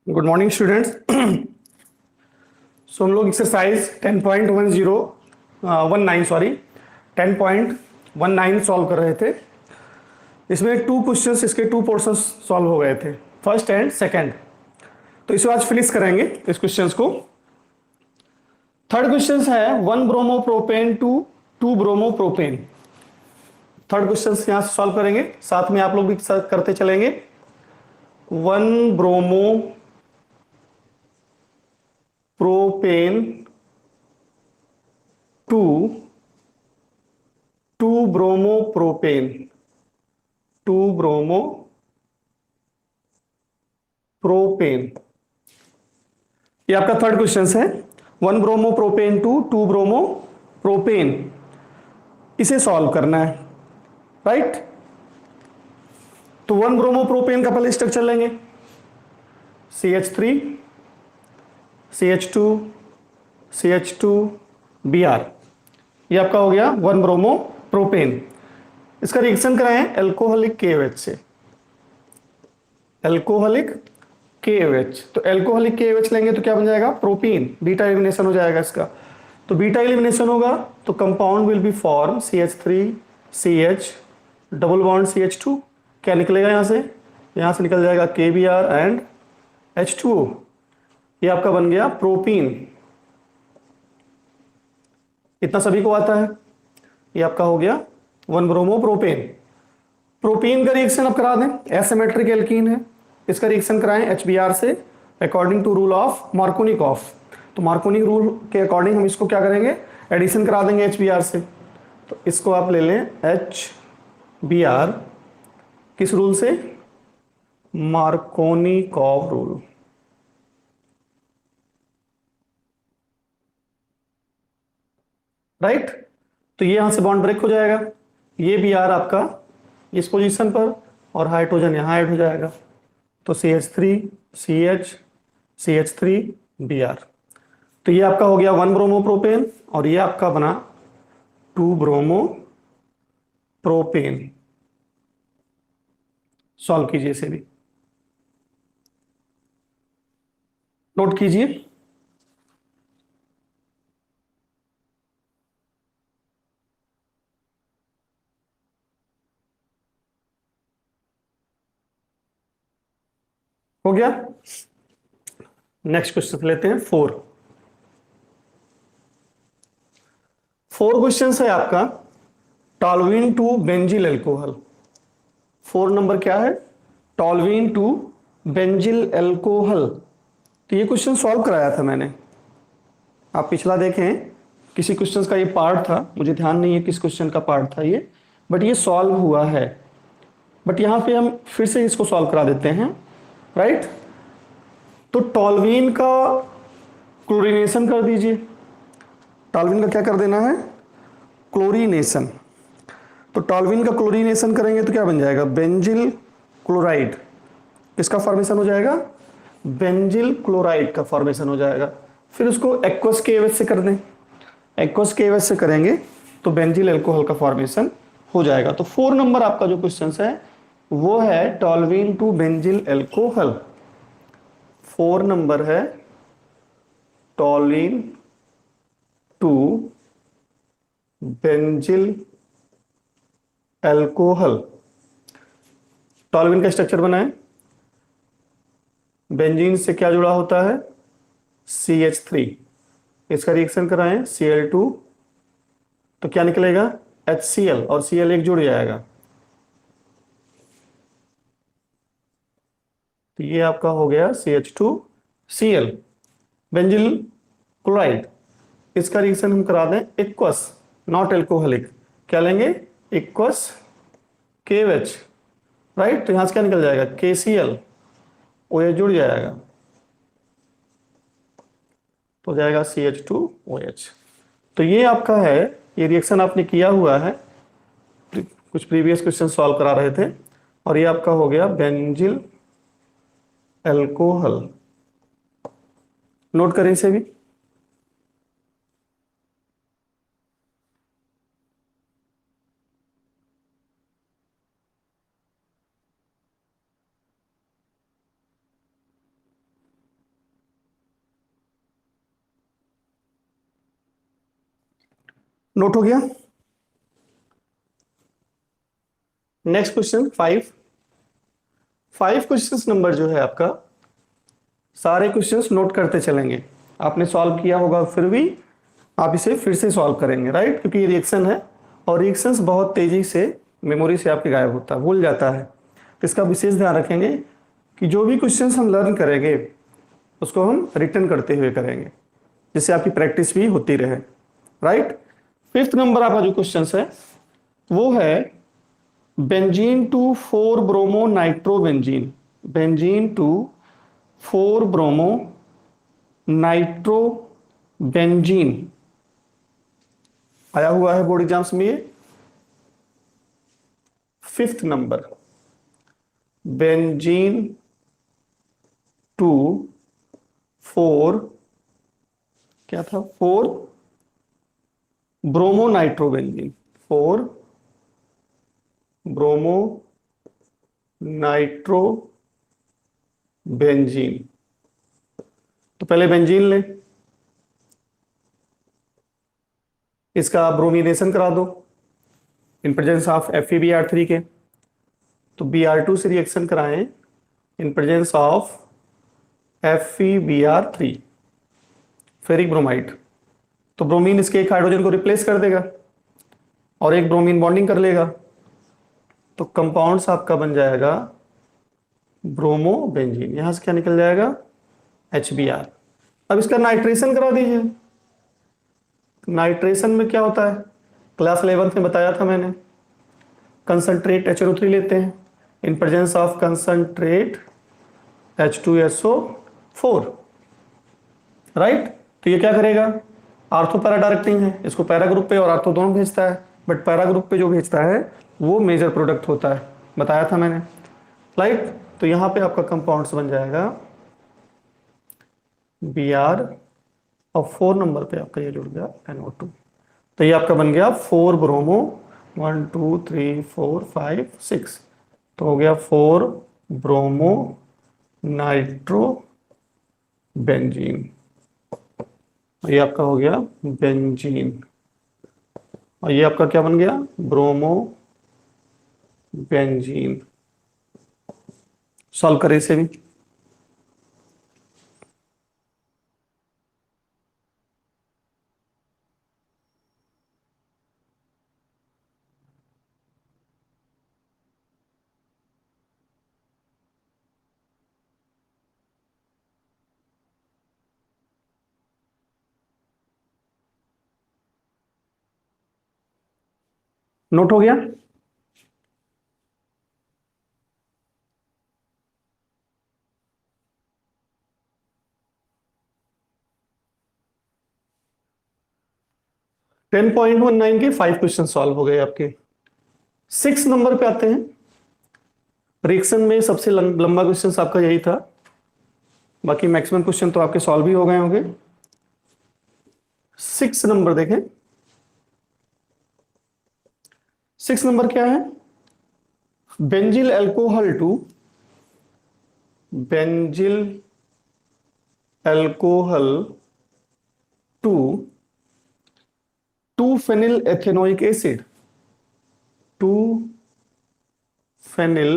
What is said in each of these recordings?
Good morning students. सो हम लोग exercise 10.19 sorry 10.19 solve कर रहे थे। इसमें टू क्वेश्चंस, इसके टू पोर्शंस सॉल्व हो गए थे, फर्स्ट एंड सेकंड। तो इसे आज फिनिश करेंगे इस क्वेश्चंस को। थर्ड क्वेश्चन है 1 bromo propane two 2 bromo propane. Third question यहां से सॉल्व करेंगे, साथ में आप लोग भी करते चलेंगे। 1 bromo propane two 2 bromo propane, 2 bromo propane. ये आपका थर्ड क्वेश्चन है। 1 bromo propane two 2 bromo propane, इसे सॉल्व करना है, राइट। तो 1 ब्रोमो प्रोपेन का पहले स्ट्रक्चर लेंगे, CH3 CH2 CH2 Br। ये आपका हो गया 1 ब्रोमो प्रोपेन। इसका रिएक्शन कराएं एल्कोहलिक KOH से, एल्कोहलिक KOH। तो एल्कोहलिक KOH लेंगे तो क्या बन जाएगा, प्रोपीन। बीटा एलिमिनेशन हो जाएगा इसका। तो बीटा एलिमिनेशन होगा तो compound will be form CH3 CH double bond CH2। क्या निकलेगा यहां से निकल जाएगा KBr एंड H2O। ये आपका बन गया प्रोपीन। इतना सभी को आता है। ये आपका हो गया 1 ब्रोमो प्रोपेन। प्रोपीन का रिएक्शन आप करा दें, एसिमेट्रिक एल्कीन है, इसका रिएक्शन कराएं HBr से according to rule of Markovnikov. तो मार्कोनिक रूल के अकॉर्डिंग हम इसको क्या करेंगे, एडिशन करा देंगे HBr से। तो इसको आप ले लें HBr, किस रूल से, मार्कोनिकॉफ रूल। राइट। तो ये यहां से बॉन्ड ब्रेक हो जाएगा, ये Br आपका इस पोजीशन पर और हाइड्रोजन यहां ऐड हो जाएगा। तो CH3 CH CH3 Br। तो ये आपका हो गया 1 ब्रोमो प्रोपेन और ये आपका बना 2 ब्रोमो प्रोपेन। सॉल्व कीजिए इसे भी, नोट कीजिए। हो गया। नेक्स्ट क्वेश्चन लेते हैं 4। 4 क्वेश्चन है आपका toluene to benzyl alcohol. 4 number क्या है, टॉल्यूइन टू बेंजिल एल्कोहल। तो ये क्वेश्चन सॉल्व कराया था मैंने, आप पिछला देखें किसी क्वेश्चन का ये पार्ट था, मुझे ध्यान नहीं है किस क्वेश्चन का पार्ट था ये, बट ये सॉल्व हुआ है। बट यहां पे हम फिर से इसको सॉल्व करा देते हैं, राइट। तो टॉल्यूइन का क्लोरीनेशन कर दीजिए। टॉल्यूइन का क्या कर देना है, क्लोरीनेशन। तो टॉल्यूइन का क्लोरीनेशन करेंगे तो क्या बन जाएगा, बेंजिल क्लोराइड। किसका फॉर्मेशन हो जाएगा, बेंजिल क्लोराइड का फॉर्मेशन हो जाएगा। फिर उसको एक्वस KOH से कर दें, एक्वस KOH से करेंगे तो बेंजिल एल्कोहल का फॉर्मेशन हो जाएगा। तो 4 नंबर आपका जो क्वेश्चन है वो है toluene to benzyl alcohol. 4 number है toluene to benzyl alcohol. Toluene का स्ट्रक्चर बनाएं, बेंजीन से क्या जुड़ा होता है, CH3। इसका रिएक्शन कराएं Cl2, तो क्या निकलेगा HCl और Cl एक जुड़ जाएगा। तो ये आपका हो गया CH2Cl बेंजिल क्लोराइड। इसका रिएक्शन हम करा दें एक्वस, नॉट एल्कोहलिक। क्या लेंगे, एक्वस KOH, राइट। तो यहां से क्या निकल जाएगा KCl, OH जुड़ जाएगा तो जाएगा CH2OH। तो ये आपका है, ये रिएक्शन आपने किया हुआ है, कुछ प्रीवियस क्वेश्चन सॉल्व करा रहे थे। और ये आपका हो गया बेंजिल एल्कोहल। नोट करें इसे भी। नोट हो गया। नेक्स्ट क्वेश्चन 5 क्वेश्चंस नंबर जो है आपका, सारे क्वेश्चंस नोट करते चलेंगे। आपने सॉल्व किया होगा फिर भी आप इसे फिर से सॉल्व करेंगे, राइट, क्योंकि ये रिएक्शन है और रिएक्शंस बहुत तेजी से मेमोरी से आपके गायब होता है, भूल जाता है। तो इसका विशेष ध्यान रखेंगे कि जो भी क्वेश्चंस हम लर्न करेंगे उसको हम रिटर्न करते हुए करेंगे, जिससे आपकी प्रैक्टिस भी होती रहे, राइट। 5th नंबर आपका जो क्वेश्चन है वो है benzene to 4 bromo nitrobenzene, benzene to 4 bromo nitrobenzene आया हुआ है बोर्ड एग्जाम्स में ये। 5th नंबर बेंजीन टू 4, क्या था, 4 ब्रोमो नाइट्रोबेंजीन, 4 ब्रोमो नाइट्रोबेंजीन। तो पहले बेंजीन ले, इसका ब्रोमिनेशन करा दो इन प्रेजेंस ऑफ FeBr3 के। तो Br2 से रिएक्शन कराएं in presence of FeBr3, ferric bromide. तो ब्रोमीन इसके एक हाइड्रोजन को रिप्लेस कर देगा और एक ब्रोमीन बॉन्डिंग कर लेगा, तो कंपाउंड्स आपका बन जाएगा ब्रोमोबेंजीन। यहां से क्या निकल जाएगा, HBr। अब इसका नाइट्रेशन करा दीजिए। नाइट्रेशन में क्या होता है, क्लास 11th में बताया था मैंने, कंसंट्रेट HNO3 लेते हैं in presence of concentrate H2SO4, right. तो ये क्या करेगा, आर्थो पैरा डायरेक्टिंग है, इसको पैरा ग्रुप पे और आर्थो दोनों भेजता है, बट पैरा ग्रुप पे जो भेजता है वो मेजर प्रोडक्ट होता है, बताया था मैंने, राइट। तो यहां पे आपका कंपाउंड्स बन जाएगा Br और 4 नंबर पे आपका ये जुड़ गया NO2। तो ये आपका बन गया 4 ब्रोमो, 1 2 3 4 5 6, तो हो गया 4 ब्रोमो नाइट्रो बेंजीन। ये आपका हो गया बेंजीन और ये आपका क्या बन गया, ब्रोमो बेंजीन। सॉल्व करें इसे भी। नोट हो गया। टेन 10.19 के 5 क्वेश्चन सॉल्व हो गए आपके। 6 नंबर पे आते हैं। रिएक्शन में सबसे लंबा क्वेश्चन आपका यही था, बाकी मैक्सिमम क्वेश्चन तो आपके सॉल्व ही हो गए होंगे। 6 नंबर देखें, 6 नंबर क्या है, benzyl alcohol to, benzyl alcohol to 2 phenyl ethanoic acid, 2 phenyl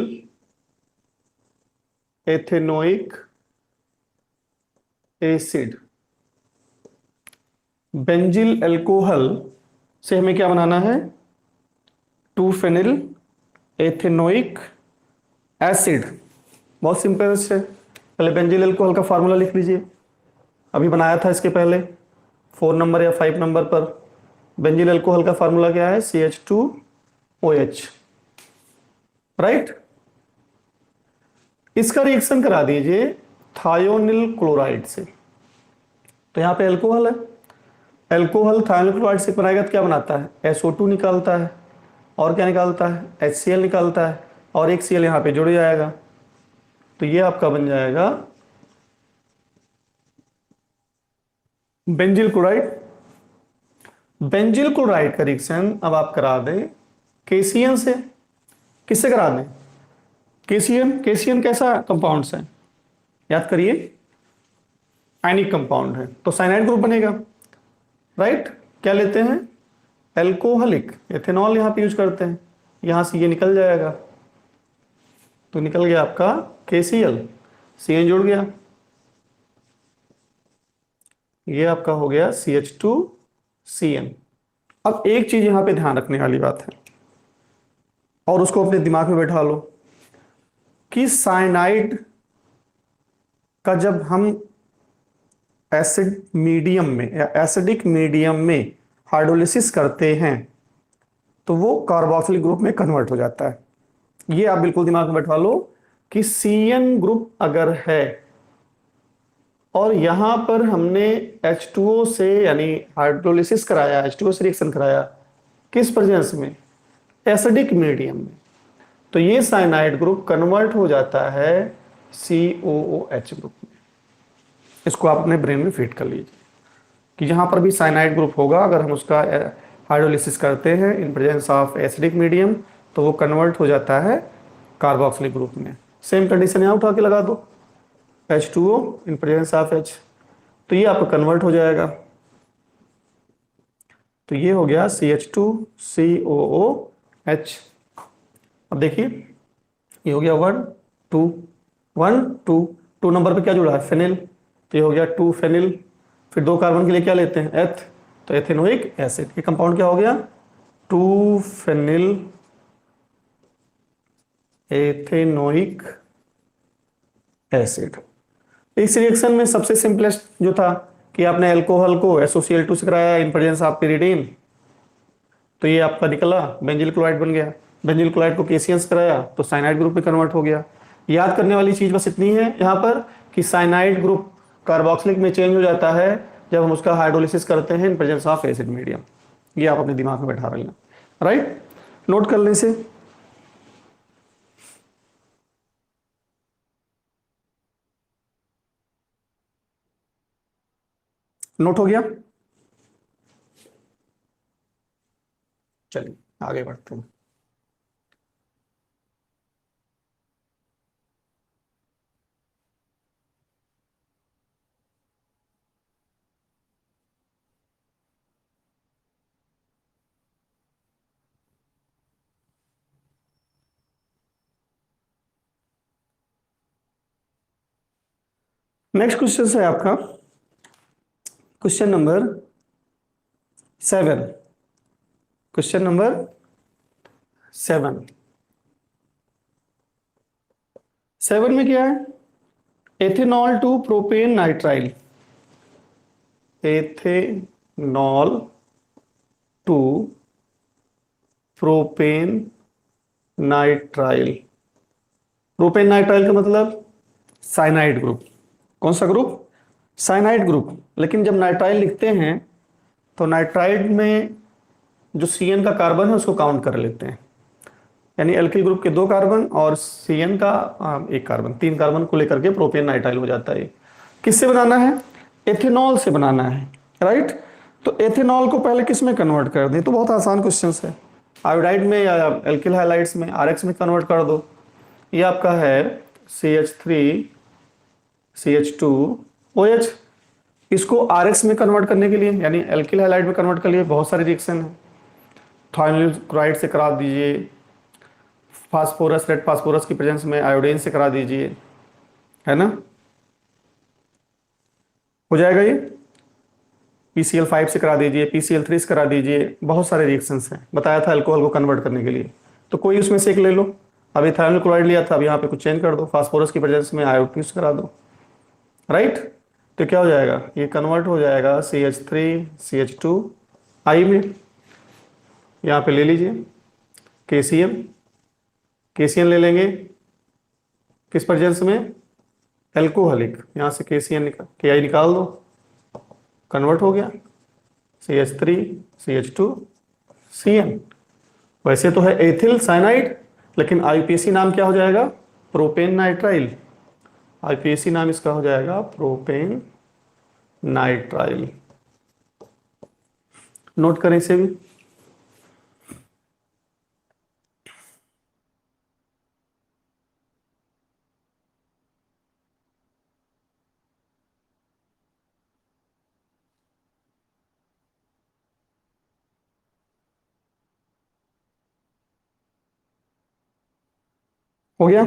ethanoic acid. Benzyl alcohol से हमें क्या बनाना है, 2 फेनिल एथेनोइक एसिड। बहुत सिंपल है, पहले बेंजिल एल्कोहल का फार्मूला लिख लीजिए, अभी बनाया था इसके पहले 4 नंबर या 5 नंबर पर। बेंजिल अल्कोहल का फार्मूला क्या है, CH2OH, राइट। इसका रिएक्शन करा दीजिए थायोनिल क्लोराइड से। तो यहां पे अल्कोहल है, अल्कोहल थायोनिल क्लोराइड से बनाएगा तो क्या बनाता है, SO2 निकालता है और क्या निकालता है, HCl निकालता है और एक Cl यहां पे जुड़ जाएगा। तो ये आपका बन जाएगा बेंजिल क्लोराइड। बेंजिल क्लोराइड का रिएक्शन अब आप करा दें KCN से। किससे करा दें, KCN। KCN कैसा कंपाउंड्स है, याद करिए, आयनिक कंपाउंड है, तो साइनाइड ग्रुप बनेगा, राइट। क्या लेते हैं, एल्कोहलिक, एथेनॉल यहाँ पे यूज करते हैं, यहाँ से ये निकल जाएगा, तो निकल गया आपका KCl, CN जुड़ गया, ये आपका हो गया CH2CN। अब एक चीज यहाँ पे ध्यान रखने वाली बात है, और उसको अपने दिमाग में बैठा लो कि साइनाइड का जब हम एसिड मीडियम में या एसिडिक मीडियम में हाइड्रोलिसिस करते हैं तो वो कार्बोक्सिलिक ग्रुप में कन्वर्ट हो जाता है। ये आप बिल्कुल दिमाग में बैठा लो कि CN ग्रुप अगर है और यहां पर हमने H2O से यानी हाइड्रोलिसिस कराया, H2O से रिएक्शन कराया, किस प्रेजेंस में, एसिडिक मीडियम में, तो ये साइनाइड ग्रुप कन्वर्ट हो जाता है COOH ग्रुप में। इसको आप अपने ब्रेन में फिट कर लीजिए कि जहां पर भी साइनाइड ग्रुप होगा, अगर हम उसका हाइड्रोलिसिस करते हैं in presence of acidic medium तो वो कन्वर्ट हो जाता है कार्बोक्सिलिक ग्रुप में। सेम कंडीशन यहां उठा के लगा दो, H2O in presence of H, तो ये आपका कन्वर्ट हो जाएगा, तो ये हो गया CH2COOH। अब देखिए ये हो गया 1 2 1 2, 2 नंबर पे क्या जुड़ा है, फेनिल, तो ये हो गया 2 फेनिल। फिर 2 कार्बन के लिए क्या लेते हैं, एथ, तो एथेनोइक एसिड, ये कंपाउंड क्या हो गया, 2 फेनिल एथेनोइक एसिड। इस रिएक्शन में सबसे सिंपलेस्ट जो था कि आपने अल्कोहल को SOCl2 से कराया इन प्रेजेंस ऑफ pyridine, तो ये आपका निकला बेंजिल क्लोराइड बन गया। बेंजिल क्लोराइड को KCl से कराया तो साइनाइड ग्रुप में कन्वर्ट हो गया। याद करने वाली चीज बस इतनी है यहाँ पर कि साइनाइड ग्रुप कार्बोक्सिलिक में चेंज हो जाता है जब हम उसका हाइड्रोलिसिस करते हैं in presence of acid medium. ये आप अपने दिमाग में बैठा लेना, राइट, नोट कर लें इसे। नोट हो गया, चलिए आगे बढ़ते हैं। नेक्स्ट क्वेश्चन है आपका क्वेश्चन नंबर 7। क्वेश्चन नंबर 7, 7 में क्या है, ethanol to propane nitrile, ethanol to propane nitrile. Propane nitrile का मतलब साइनाइड ग्रुप, कौन सा ग्रुप, साइनाइड ग्रुप। लेकिन जब नाइट्राइल लिखते हैं तो नाइट्राइड में जो CN का कार्बन है उसको काउंट कर लेते हैं, यानी एल्किल ग्रुप के 2 कार्बन और CN का 1 कार्बन, 3 कार्बन को लेकर के प्रोपेन नाइट्राइल हो जाता है। किससे बनाना है, एथेनॉल से बनाना है, राइट। तो एथेनॉल को पहले किस में कन्वर्ट कर दें, तो बहुत आसान क्वेश्चन है, आयोडाइड में या एल्किल हाइलाइड्स में, RX में कन्वर्ट कर दो। ये आपका है CH3CH2OH। इसको RX में कन्वर्ट करने के लिए यानी एल्किल हाइलाइड में कन्वर्ट करने के लिए बहुत सारे रिएक्शन है, थायोनिल क्लोराइड से करा दीजिए, फास्फोरस, रेड फास्फोरस की प्रेजेंस में आयोडीन से करा दीजिए, है ना, हो जाएगा ये। PCl5 से करा दीजिए, PCl3 से करा दीजिए, बहुत सारे रिएक्शंस हैं, बताया था अल्कोहल को कन्वर्ट करने के लिए। तो कोई उसमें से एक ले लो, अभी थायोनिल क्लोराइड लिया था, अब यहाँ पे कुछ चेंज कर दो, फास्फोरस की प्रेजेंस में आयोडीन से करा दो, राइट। तो क्या हो जाएगा, ये कन्वर्ट हो जाएगा CH3CH2 आई में, यहाँ पे ले लीजिए KCl, KCl ले लेंगे किस प्रेजेंस में, एल्कोहलिक, यहाँ से KCl निकाल KI निकाल दो, कन्वर्ट हो गया CH3CH2CN। वैसे तो है एथिल साइनाइड, लेकिन IUPAC नाम क्या हो जाएगा, प्रोपेन नाइट्राइल। IUPAC नाम इसका हो जाएगा प्रोपेन नाइट्राइल, नोट करें इसे भी। हो गया।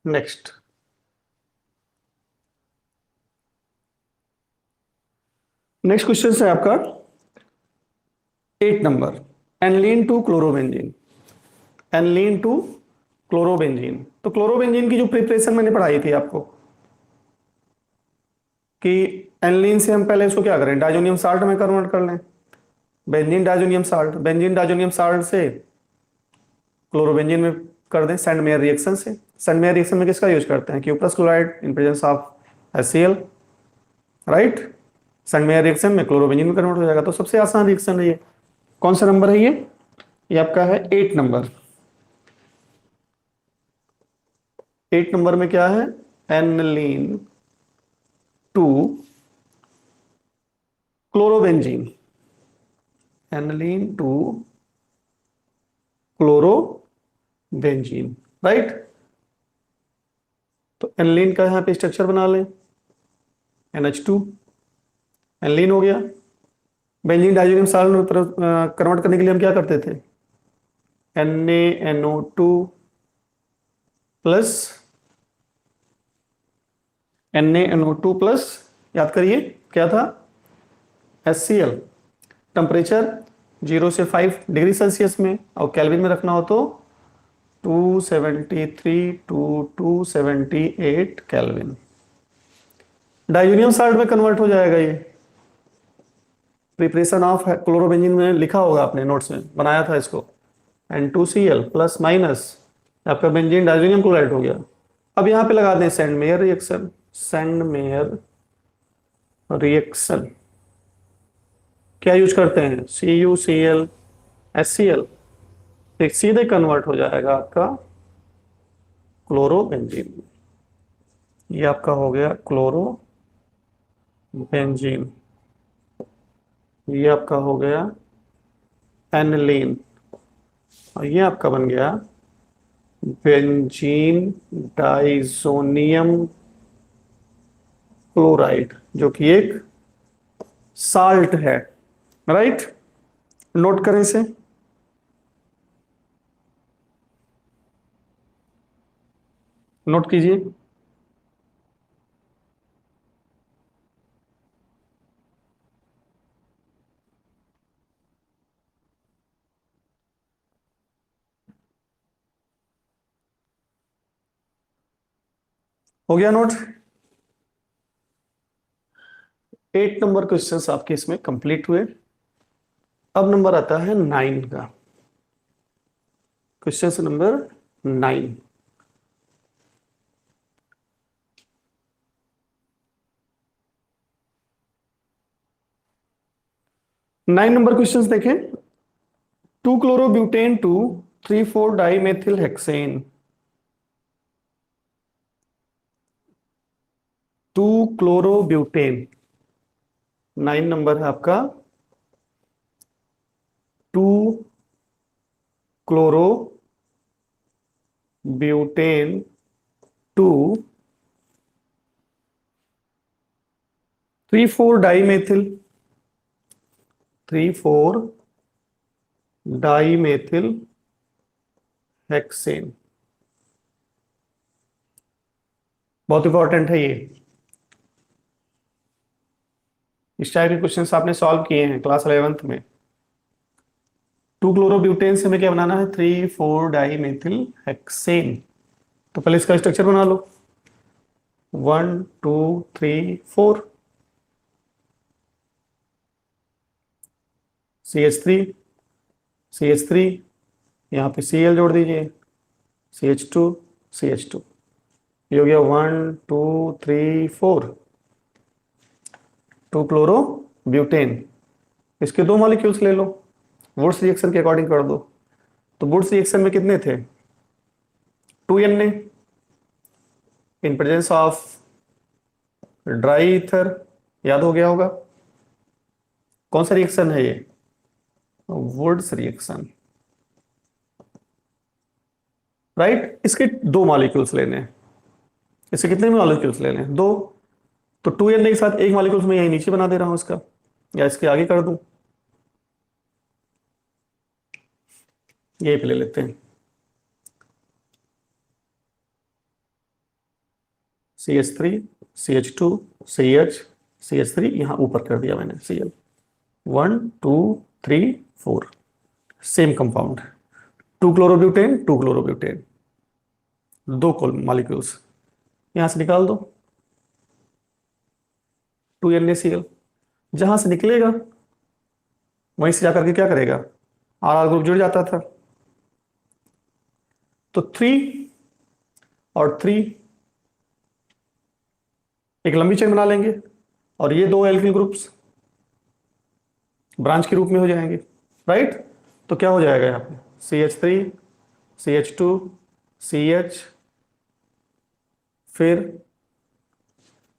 नेक्स्ट, नेक्स्ट क्वेश्चन है आपका 8 number, aniline to chlorobenzene. Aniline to chlorobenzene, तो क्लोरोबेंजीन की जो प्रिपरेशन मैंने पढ़ाई थी आपको कि एनलीन से हम पहले इसको क्या करें, डाइजोनियम साल्ट में कन्वर्ट कर लें, benzene diazonium salt, benzene diazonium salt से क्लोरोबेंजीन में कर दें सेंड मेयर रिएक्शन से। सेंड मेयर रिएक्शन में किसका यूज करते हैं, Q plus chloride in presence of HCl, right. Send mayor reaction में क्लोरोबेंजीन में कन्वर्ट हो जाएगा। तो सबसे आसान रिएक्शन है ये। कौन सा नंबर है ये आपका है 8 नंबर। 8 नंबर में क्या है, aniline to chlorobenzene, aniline to chlorobenzene, right. तो एनलीन का यहां पे स्ट्रक्चर बना लें, NH2, एनलीन हो गया। बेंजीन डाइजोनियम साल्ट में कन्वर्ट करने के लिए हम क्या करते थे, NaNO2 प्लस NaNO2 प्लस, याद करिए क्या था, HCl। टेम्परेचर 0 से 5 डिग्री सेल्सियस में, और केल्विन में रखना हो तो 273 टू 278 केल्विन। डाइजोनियम साल्ट में कन्वर्ट हो जाएगा ये। प्रिपरेशन ऑफ क्लोरोबेंजीन में लिखा होगा, आपने नोट्स में बनाया था इसको, N2Cl प्लस माइनस आपका बेंजीन डाइजोनियम क्लोराइड हो गया। अब यहां पे लगा दें send mayor reaction, send mayor reaction क्या यूज करते हैं, CuCl HCl, एक सीधे कन्वर्ट हो जाएगा आपका क्लोरोबेंजीन। ये आपका हो गया क्लोरोबेंजीन, ये आपका हो गया एनिलीन, और ये आपका बन गया बेंजीन डाइजोनियम क्लोराइड, जो कि एक साल्ट है, राइट। नोट करें इसे। नोट कीजिए। हो गया नोट। 8 नंबर क्वेश्चंस आपके इसमें कंप्लीट हुए। अब नंबर आता है 9 का, क्वेश्चन नंबर 9। 9 नंबर क्वेश्चंस देखें। 2 chlorobutane to 3,4 dimethyl hexane, 2 chlorobutane, 9 number है आपका। 2 chlorobutane to 3,4 dimethyl, 3,4 dimethyl hexane, बहुत इंपॉर्टेंट है ये। इस टाइप के क्वेश्चंस आपने सॉल्व किए हैं क्लास 11th में। 2 क्लोरोब्यूटेन से हमें क्या बनाना है, 3,4 डाइमेथिल हेक्सेन। तो पहले इसका स्ट्रक्चर बना लो, 1 2 3 4, CH3, CH3, यहाँ पे Cl जोड़ दीजिए, CH2, CH2, ये हो गया 1 2 3 4, 2 क्लोरोब्यूटेन। इसके 2 मॉलिक्यूल्स ले लो, वुड्स रिएक्शन के अकॉर्डिंग कर दो। तो वुड्स रिएक्शन में कितने थे, 2 Na in presence of dry ether, याद हो गया होगा। कौन सा रिएक्शन है ये, वुड्स रिएक्शन, राइट। इसके 2 मॉलिक्यूल्स लेने हैं। इसके कितने मॉलिक्यूल्स लेने हैं, 2। तो 2Na के साथ 1 मॉलिक्यूल्स मैं यहीं नीचे बना दे रहा हूं इसका, या इसके आगे कर दूं। ये पे ले लेते हैं, CH3 CH2 CH CH3, यहाँ ऊपर कर दिया मैंने Cl, 1 2 3 4, same compound, 2 chlorobutane 2 chlorobutane, दो मॉलिक्यूल्स, यहां से निकाल दो 2NaCl, जहां से निकलेगा वहीं से जाकर के क्या करेगा, आर ग्रुप जुड़ जाता था, तो 3 और 3 एक लंबी चेन बना लेंगे, और ये दो एल्किल ग्रुप्स ब्रांच के रूप में हो जाएंगे, राइट। तो क्या हो जाएगा यहाँ पे, CH3 CH2 CH, फिर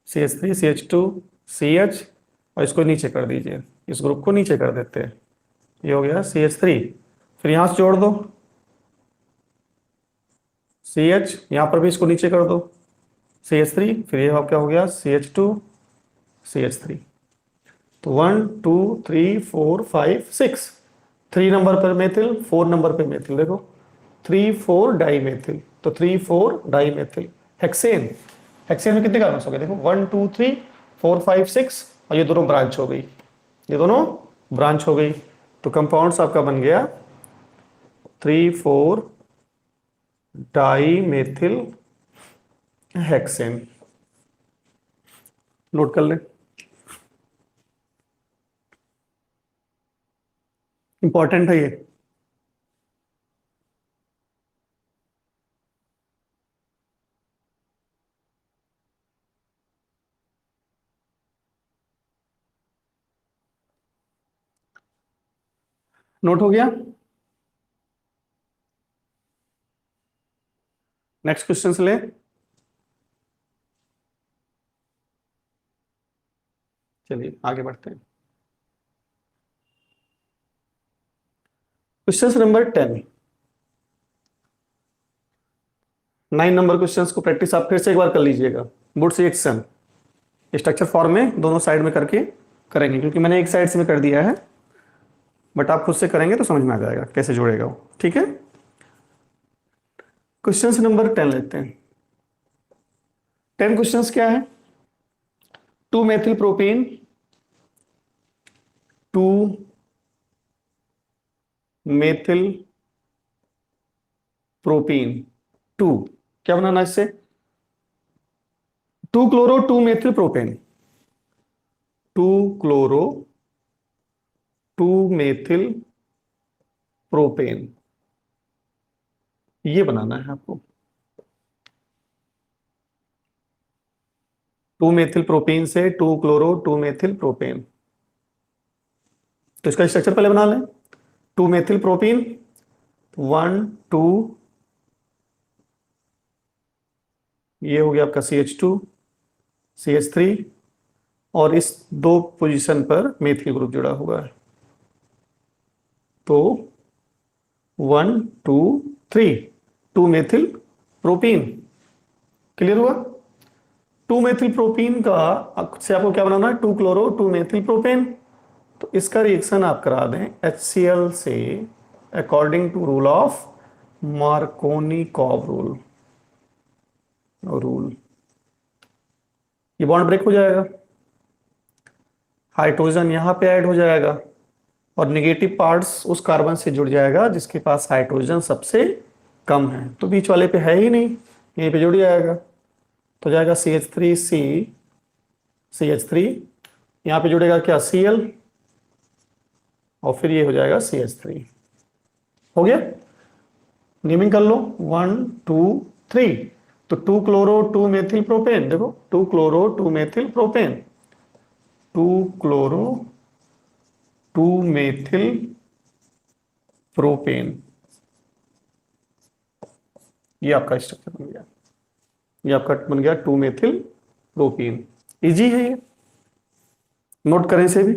CH3 CH2 CH, और इसको नीचे कर दीजिए, इस ग्रुप को नीचे कर देते हैं, ये हो गया CH3, फिर यहां से जोड़ दो CH, यहां पर भी इसको नीचे कर दो CH3, फिर ये क्या हो गया CH2 CH3, तो 1 2 3 4 5 6, 3 नंबर पर मेथिल, 4 नंबर पर मेथिल, देखो 3 4 डाई मेथिल, तो 3 4 डाई मेथिल हेक्सेन। हेक्सेन में कितने कार्बन हो गए, देखो 1 2 3 4 5 6, और ये दोनों ब्रांच हो गई, ये दोनों ब्रांच हो गई, तो कंपाउंड्स आपका बन गया 3 4 डाई मेथिल हेक्सेन। नोट कर ले, इंपॉर्टेंट है ये। नोट हो गया, नेक्स्ट क्वेश्चन से ले, चलिए आगे बढ़ते हैं। क्वेश्चन नंबर 10, 9 नंबर क्वेश्चन को प्रैक्टिस आप फिर से एक बार कर लीजिएगा, वुड्स रिएक्शन स्ट्रक्चर फॉर्म में दोनों साइड में करके करेंगे, क्योंकि मैंने एक साइड से में कर दिया है, बट आप खुद से करेंगे तो समझ में आ जाएगा कैसे जोड़ेगा वो, ठीक है। क्वेश्चन नंबर 10 लेते हैं। 10 क्वेश्चंस क्या है, 2 मेथिल प्रोपेन 2 मेथिल प्रोपेन 2, क्या बनाना इससे, 2 chloro 2 methyl propane, 2 chloro 2 methyl propane, ये बनाना है आपको। 2 मेथिल प्रोपेन से 2 क्लोरो 2 मेथिल प्रोपेन, तो इसका स्ट्रक्चर पहले बना लें। 2 मेथिल प्रोपेन 1 2, ये हो गया आपका CH2 CH3, और इस दो पोजीशन पर मेथिल ग्रुप जुड़ा हुआ है, तो 1 2 3, 2 मेथिल प्रोपीन, क्लियर हुआ। 2 मेथिल प्रोपीन का से आपको क्या बनाना है, 2 क्लोरो 2 मेथिल प्रोपेन, तो इसका रिएक्शन आप करा दें HCl से according to rule of Markovnikov rule, ये बॉन्ड ब्रेक हो जाएगा, हाइड्रोजन यहां पे ऐड हो जाएगा, और नेगेटिव पार्ट्स उस कार्बन से जुड़ जाएगा जिसके पास हाइड्रोजन सबसे कम है, तो बीच वाले पे है ही नहीं, यहीं पे जुड़ जाएगा, तो जाएगा CH3C CH3, यहां पे जुड़ेगा क्या Cl, और फिर ये हो जाएगा CH3, हो गया। नेमिंग कर लो 1 2 3, तो 2 क्लोरो 2 मेथिल प्रोपेन, देखो 2 chloro 2 methyl propane, 2 chloro 2 methyl propane, ये आपका स्ट्रक्चर बन गया, ये आपका बन गया 2 मेथिल प्रोपेन। इजी है ये, नोट करें इसे भी।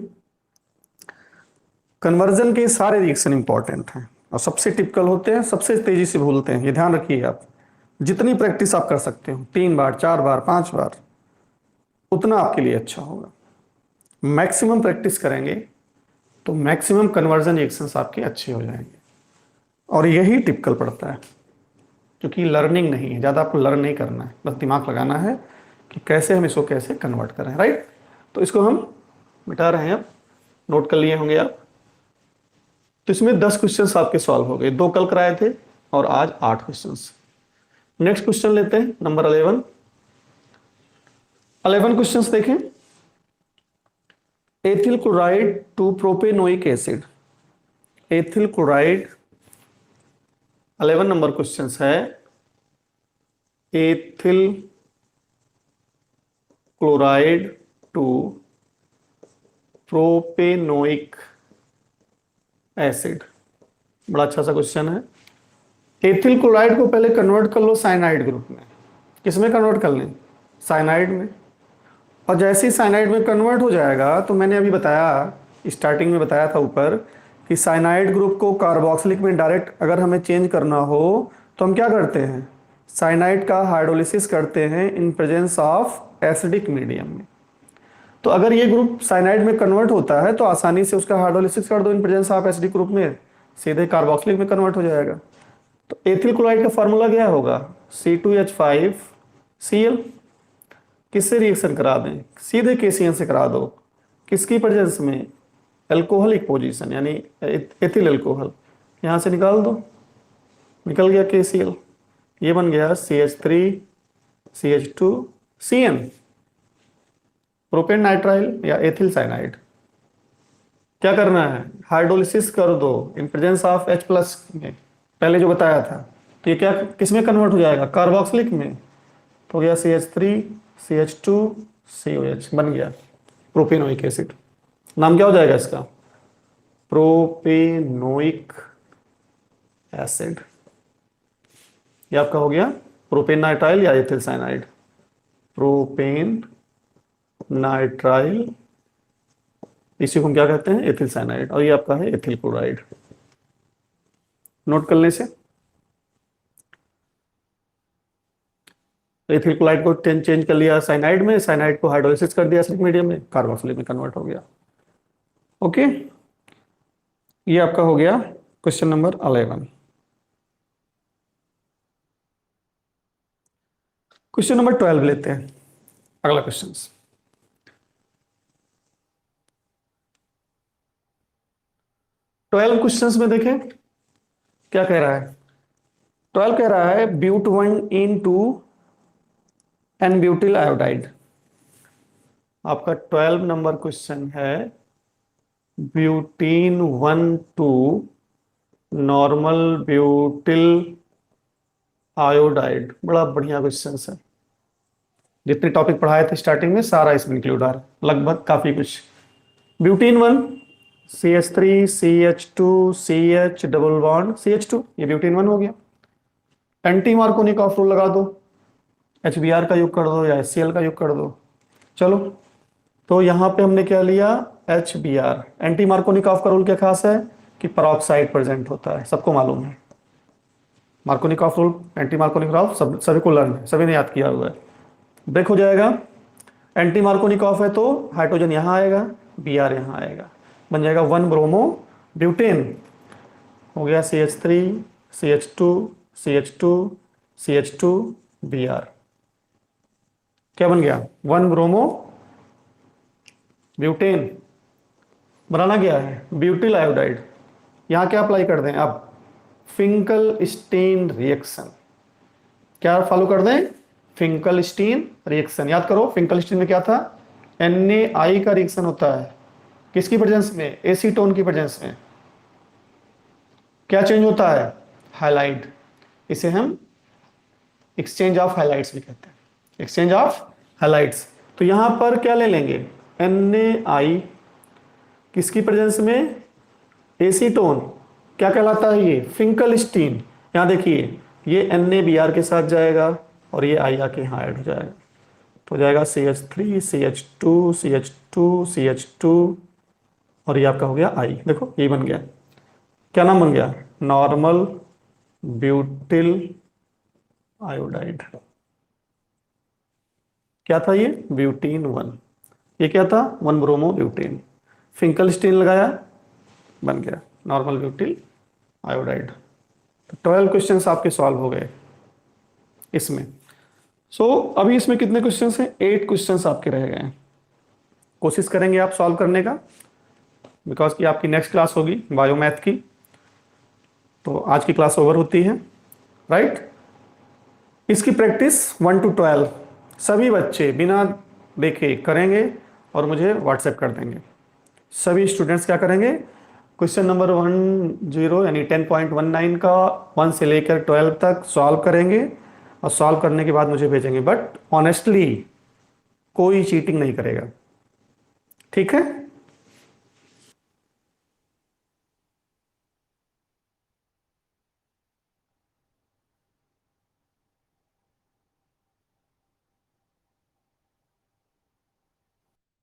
कन्वर्जन के सारे रिएक्शन इंपॉर्टेंट हैं और सबसे टिपिकल होते हैं, सबसे तेजी से भूलते हैं, ये ध्यान रखिए आप। जितनी प्रैक्टिस आप कर सकते हो, 3 बार 4 बार 5 बार, उतना आपके लिए अच्छा होगा। मैक्सिमम प्रैक्टिस करेंगे तो मैक्सिमम कन्वर्जन रिएक्शंस आपके अच्छे हो जाएंगे। और यही टिपिकल पड़ता है, क्योंकि लर्निंग नहीं है, ज़्यादा आपको लर्न नहीं करना है, बस दिमाग लगाना है कि कैसे हम इसको कैसे कन्वर्ट करें, राइट। तो इसको हम मिटा रहे हैं, अब नोट कर लिए होंगे आप। तो इसमें 10 क्वेश्चंस आपके सॉल्व हो गए, 2 कल कराए थे और आज 8 क्वेश्चंस। नेक्स्ट क्वेश्चन लेते हैं, नंबर 11। 11 क्वेश्चंस देखें। Ethyl chloride to propanoic acid. Ethyl chloride 11 number question है। Ethyl chloride to propanoic acid, बड़ा अच्छा सा क्वेश्चन है। एथिल क्लोराइड को पहले कन्वर्ट कर लो साइनाइड ग्रुप में। किसमें कन्वर्ट कर लें? साइनाइड में। और जैसे ही साइनाइड में कन्वर्ट हो जाएगा, तो मैंने अभी बताया, स्टार्टिंग में बताया था ऊपर, कि साइनाइड ग्रुप को कार्बोक्सिलिक में डायरेक्ट अगर हमें चेंज करना हो तो हम क्या करते हैं? साइनाइड का हाइड्रोलिसिस करते हैं in presence of acidic medium में। तो अगर ये ग्रुप साइनाइड में कन्वर्ट होता है तो आसानी से उसका हाइड्रोलिसिस कर दो in presence of acidic group में, सीधे कार्बोक्सिलिक में कन्वर्ट हो जाएगा। तो एथिल क्लोराइड का फॉर्मूला क्या होगा? C2H5Cl। किससे रिएक्शन करा दें? सीधे KCl से करा दो। किसकी प्रेजेंस में? एल्कोहलिक पोजीशन, यानी एथिल एल्कोहल। यहाँ से निकाल दो, निकल गया KCl। ये बन गया CH3CH2CN, प्रोपेन नाइट्राइल या एथिल साइनाइड। क्या करना है? हाइड्रोलिसिस कर दो इन प्रेजेंस ऑफ H+ में, पहले जो बताया था। तो ये क्या किसमें कन्वर्ट हो जाएगा? कार्बोक्सिलिक में। तो हो गया CH3CH2COH, बन गया प्रोपेनोइक एसिड। नाम क्या हो जाएगा इसका? Propanoic acid. ये आपका हो गया प्रोपेन नाइट्राइल या एथिल साइनाइड। प्रोपेन नाइट्राइल, इसी को हम क्या कहते हैं? Ethyl cyanide. और ये आपका है एथिल क्लोराइड। नोट करने से एथिल क्लोराइड को चेंज कर लिया साइनाइड में, साइनाइड को हाइड्रोलिसिस कर दिया एसिडिक मीडियम में, कार्बोक्सिलिक में कन्वर्ट हो गया। ओके, ये आपका हो गया क्वेश्चन नंबर 11। क्वेश्चन नंबर 12 लेते हैं, अगला क्वेश्चन। 12 क्वेश्चंस में देखें क्या कह रहा है। 12 कह रहा है ब्यूट 1 एन ब्यूटिल आयोडाइड। आपका 12 नंबर क्वेश्चन है ब्यूटीन 1 नॉर्मल ब्यूटिल आयोडाइड। बड़ा बढ़िया क्वेश्चन है। जितने टॉपिक पढ़ाए थे स्टार्टिंग में सारा इसमें इंक्लूड आ रहा है, लगभग काफी कुछ। Butene 1 CH3 CH2 CH double bond CH2, ये ब्यूटीन 1 हो गया। एंटी मार्कोनिकॉफ रूल लगा दो, HBr का योग कर दो या HCl का योग कर दो। चलो, तो यहां पे हमने क्या लिया? HBr। एंटी मार्कोनिकॉफ का रूल क्या खास है? कि पेरोक्साइड प्रेजेंट होता है, सबको मालूम है। मार्कोनिकॉफ रूल, एंटी मार्कोनिकॉफ सभी को लर्न है, सभी ने याद किया हुआ है। ब्रेक हो जाएगा। एंटी मार्कोनिकॉफ है तो हाइड्रोजन यहाँ आएगा, Br यहाँ आएगा, बन जाएगा 1 ब्रोमो ब्यूटेन। हो गया CH3 CH2 CH2 CH2 Br। क्या बन गया? 1 ब्रोमो ब्यूटेन। बनाना क्या है? Butyl iodide. यहां क्या अप्लाई कर दें अब? Finkel-Stein reaction. क्या फॉलो कर दें? Finkel-Stein reaction. याद करो, फिंकल-स्टीन में क्या था? NaI का रिएक्शन होता है। किसकी प्रेजेंस में? एसीटोन की प्रेजेंस में। क्या चेंज होता है? हाइलाइट। इसे हम एक्सचेंज ऑफ हाइलाइट्स भी कहते हैं, एक्सचेंज ऑफ हाइलाइट्स। तो यहां पर क्या ले लेंगे? NaI किसकी प्रेजेंस में? एसीटोन। क्या कहलाता है ये? फिंकल-स्टीन। यहां देखिए, ये NaBr के साथ जाएगा और ये I आके यहां ऐड हो जाएगा, तो हो जाएगा CH3 CH2 CH2 CH2 और ये आपका हो गया I। देखो ये बन गया, क्या नाम बन गया? Normal butyl iodide. क्या था ये? ब्यूटीन 1। ये क्या था? 1 ब्रोमो ब्यूटेन। फिंकल-स्टीन लगाया, बन गया नॉर्मल ब्यूटिल आयोडाइड। तो 12 क्वेश्चंस आपके सॉल्व हो गए इसमें। सो अभी इसमें कितने क्वेश्चंस हैं? 8 क्वेश्चंस आपके रह गए हैं। कोशिश करेंगे आप सॉल्व करने का, बिकॉज कि आपकी नेक्स्ट क्लास होगी बायो मैथ की, तो आज की क्लास ओवर होती है, राइट। इसकी प्रैक्टिस 1 to 12 सभी बच्चे बिना देखे करेंगे और मुझे व्हाट्सएप कर देंगे। सभी स्टूडेंट्स क्या करेंगे? क्वेश्चन नंबर 10 यानी 10.19 का 1 से लेकर 12 तक सॉल्व करेंगे और सॉल्व करने के बाद मुझे भेजेंगे, बट ऑनेस्टली कोई चीटिंग नहीं करेगा, ठीक है।